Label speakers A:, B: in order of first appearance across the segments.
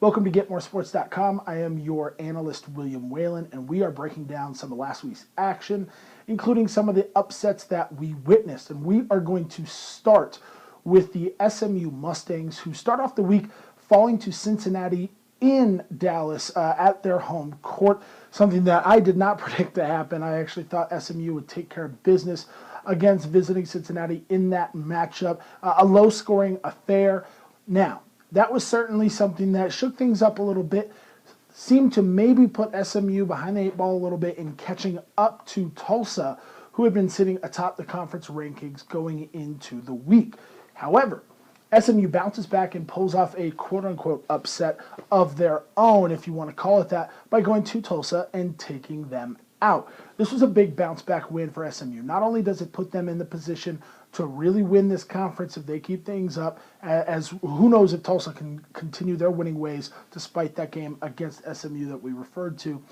A: Welcome to GetMoreSports.com. I am your analyst, William Whalen, and we are breaking down some of last week's action, including some of the upsets that we witnessed. And we are going to start with the SMU Mustangs, who start off the week falling to Cincinnati in Dallas at their home court, something that I did not predict to happen. I actually thought SMU would take care of business against visiting Cincinnati in that matchup. A low-scoring affair. Now, that was certainly something that shook things up a little bit, seemed to maybe put SMU behind the eight ball a little bit in catching up to Tulsa, who had been sitting atop the conference rankings going into the week. However, SMU bounces back and pulls off a quote-unquote upset of their own, if you want to call it that, by going to Tulsa and taking them out. This was a big bounce-back win for SMU. Not only does it put them in the position to really win this conference if they keep things up, as who knows if Tulsa can continue their winning ways despite that game against SMU that we referred to.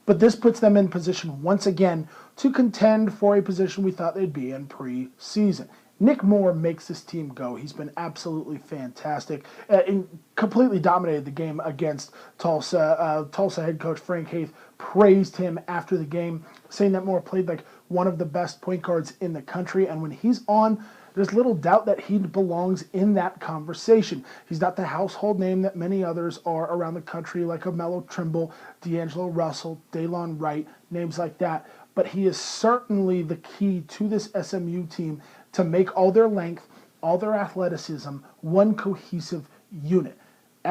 A: But this puts them in position once again to contend for a position we thought they'd be in preseason. Nick Moore makes this team go. He's been absolutely fantastic and completely dominated the game against Tulsa. Tulsa head coach Frank Haith praised him after the game, saying that Moore played like one of the best point guards in the country. And when he's on, there's little doubt that he belongs in that conversation. He's not the household name that many others are around the country, like a Melo Trimble, D'Angelo Russell, Daylon Wright, names like that. But he is certainly the key to this SMU team to make all their length, all their athleticism, one cohesive unit.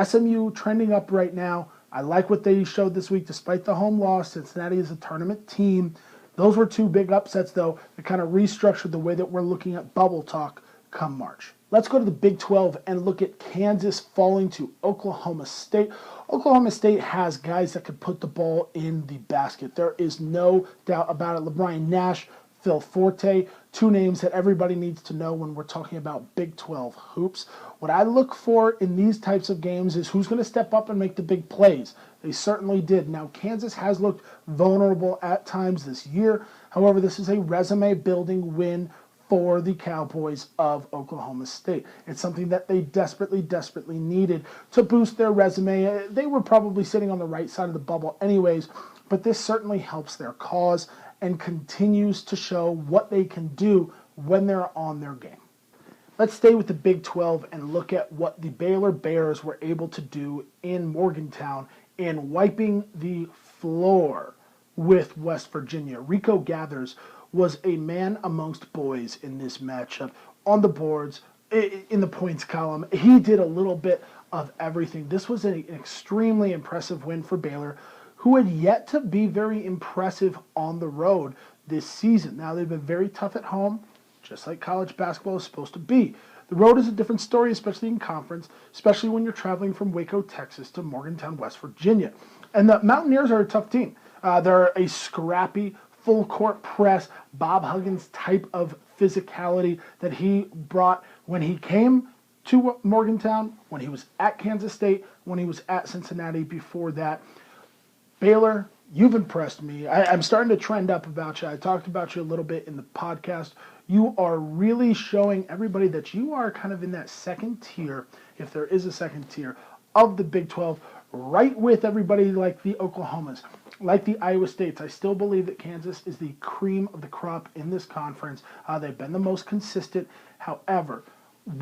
A: SMU trending up right now. I like what they showed this week despite the home loss. Cincinnati is a tournament team. Those were two big upsets, though, that kind of restructured the way that we're looking at bubble talk come March. Let's go to the Big 12 and look at Kansas falling to Oklahoma State. Oklahoma State has guys that could put the ball in the basket. There is no doubt about it. LeBron Nash, Phil Forte, two names that everybody needs to know when we're talking about Big 12 hoops. What I look for in these types of games is who's going to step up and make the big plays. They certainly did. Now, Kansas has looked vulnerable at times this year. However, this is a resume-building win for the Cowboys of Oklahoma State. It's something that they desperately, desperately needed to boost their resume. They were probably sitting on the right side of the bubble anyways, but this certainly helps their cause and continues to show what they can do when they're on their game. Let's stay with the Big 12 and look at what the Baylor Bears were able to do in Morgantown in wiping the floor with West Virginia. Rico Gathers was a man amongst boys in this matchup. On the boards, in the points column, he did a little bit of everything. This was an extremely impressive win for Baylor, who had yet to be very impressive on the road this season. Now, they've been very tough at home, just like college basketball is supposed to be. The road is a different story, especially in conference, especially when you're traveling from Waco, Texas to Morgantown, West Virginia. And the Mountaineers are a tough team. They're a scrappy, full-court press, Bob Huggins type of physicality that he brought when he came to Morgantown, when he was at Kansas State, when he was at Cincinnati before that. Baylor, you've impressed me. I'm starting to trend up about you. I talked about you a little bit in the podcast. You are really showing everybody that you are kind of in that second tier, if there is a second tier, of the Big 12, right with everybody like the Oklahomas, like the Iowa States. I still believe that Kansas is the cream of the crop in this conference. They've been the most consistent. However,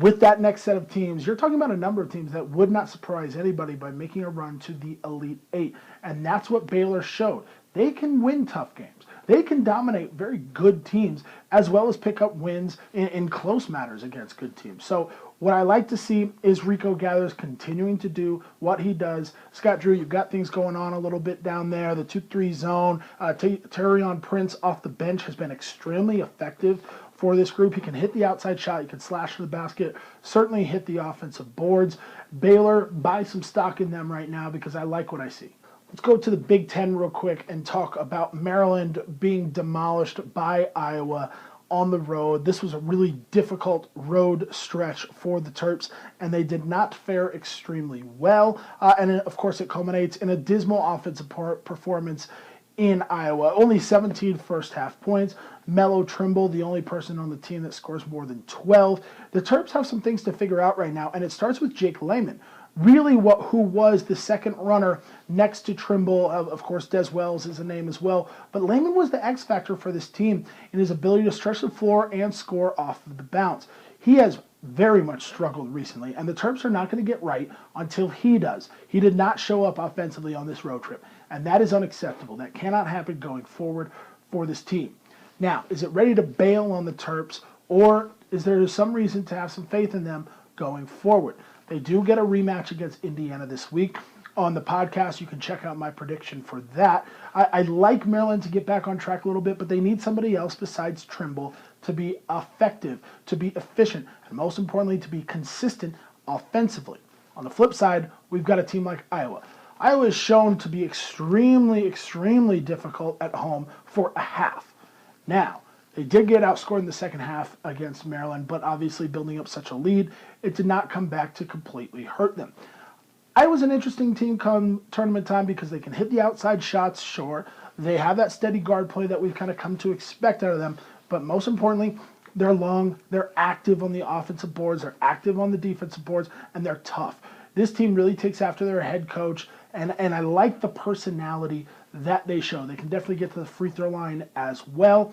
A: with that next set of teams, you're talking about a number of teams that would not surprise anybody by making a run to the Elite Eight. And that's what Baylor showed. They can win tough games. They can dominate very good teams as well as pick up wins in close matters against good teams. So what I like to see is Rico Gathers continuing to do what he does. Scott Drew, you've got things going on a little bit down there. The 2-3 zone. Taurean Prince off the bench has been extremely effective for this group. He can hit the outside shot. He can slash to the basket. Certainly hit the offensive boards. Baylor, buy some stock in them right now because I like what I see. Let's go to the Big Ten real quick and talk about Maryland being demolished by Iowa on the road. This was a really difficult road stretch for the Terps, and they did not fare extremely well. And of course, it culminates in a dismal offensive performance in Iowa. Only 17 first half points. Melo Trimble, the only person on the team that scores more than 12. The Terps have some things to figure out right now, and it starts with Jake Layman. really who was the second runner next to Trimble. Of course, Des Wells is a name as well. But Layman was the X factor for this team in his ability to stretch the floor and score off of the bounce. He has very much struggled recently, and the Terps are not going to get right until he does. He did not show up offensively on this road trip, and that is unacceptable. That cannot happen going forward for this team. Now, is it ready to bail on the Terps, or is there some reason to have some faith in them going forward? They do get a rematch against Indiana this week. On the podcast, you can check out my prediction for that. I like Maryland to get back on track a little bit, but they need somebody else besides Trimble to be effective, to be efficient, and most importantly, to be consistent offensively. On the flip side, we've got a team like Iowa. Iowa is shown to be extremely, extremely difficult at home for a half. Now, they did get outscored in the second half against Maryland, but obviously building up such a lead, it did not come back to completely hurt them. Iowa's an interesting team come tournament time because they can hit the outside shots, sure. They have that steady guard play that we've kind of come to expect out of them, but most importantly, they're long, they're active on the offensive boards, they're active on the defensive boards, and they're tough. This team really takes after their head coach, and I like the personality that they show. They can definitely get to the free throw line as well.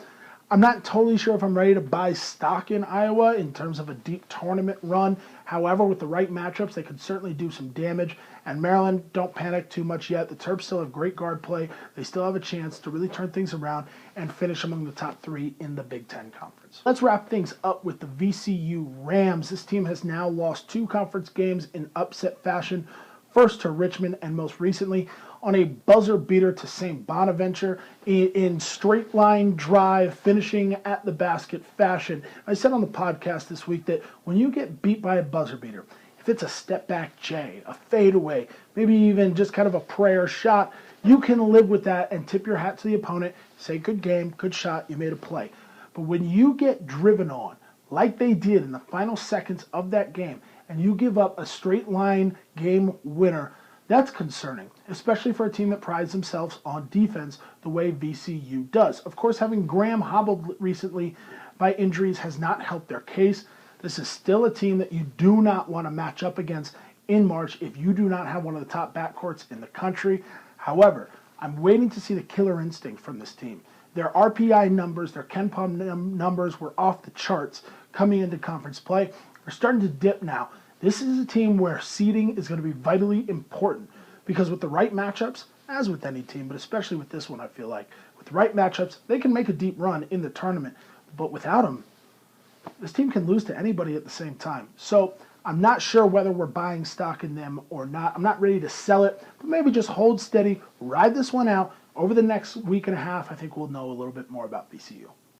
A: I'm not totally sure if I'm ready to buy stock in Iowa in terms of a deep tournament run. However, with the right matchups, they could certainly do some damage. And Maryland, don't panic too much yet. The Terps still have great guard play. They still have a chance to really turn things around and finish among the top three in the Big Ten Conference. Let's wrap things up with the VCU Rams. This team has now lost 2 conference games in upset fashion. First to Richmond, and most recently on a buzzer beater to St. Bonaventure in straight line drive, finishing at the basket fashion. I said on the podcast this week that when you get beat by a buzzer beater, if it's a step back J, a fadeaway, maybe even just kind of a prayer shot, you can live with that and tip your hat to the opponent, say good game, good shot, you made a play. But when you get driven on, like they did in the final seconds of that game, and you give up a straight line game winner, that's concerning, especially for a team that prides themselves on defense the way VCU does. Of course, having Graham hobbled recently by injuries has not helped their case. This is still a team that you do not want to match up against in March if you do not have one of the top backcourts in the country. However, I'm waiting to see the killer instinct from this team. Their RPI numbers, their KenPom numbers were off the charts coming into conference play. They're starting to dip now. This is a team where seeding is going to be vitally important because with the right matchups, as with any team, but especially with this one, I feel like, with the right matchups, they can make a deep run in the tournament. But without them, this team can lose to anybody at the same time. So I'm not sure whether we're buying stock in them or not. I'm not ready to sell it, but maybe just hold steady, ride this one out. Over the next week and a half, I think we'll know a little bit more about VCU.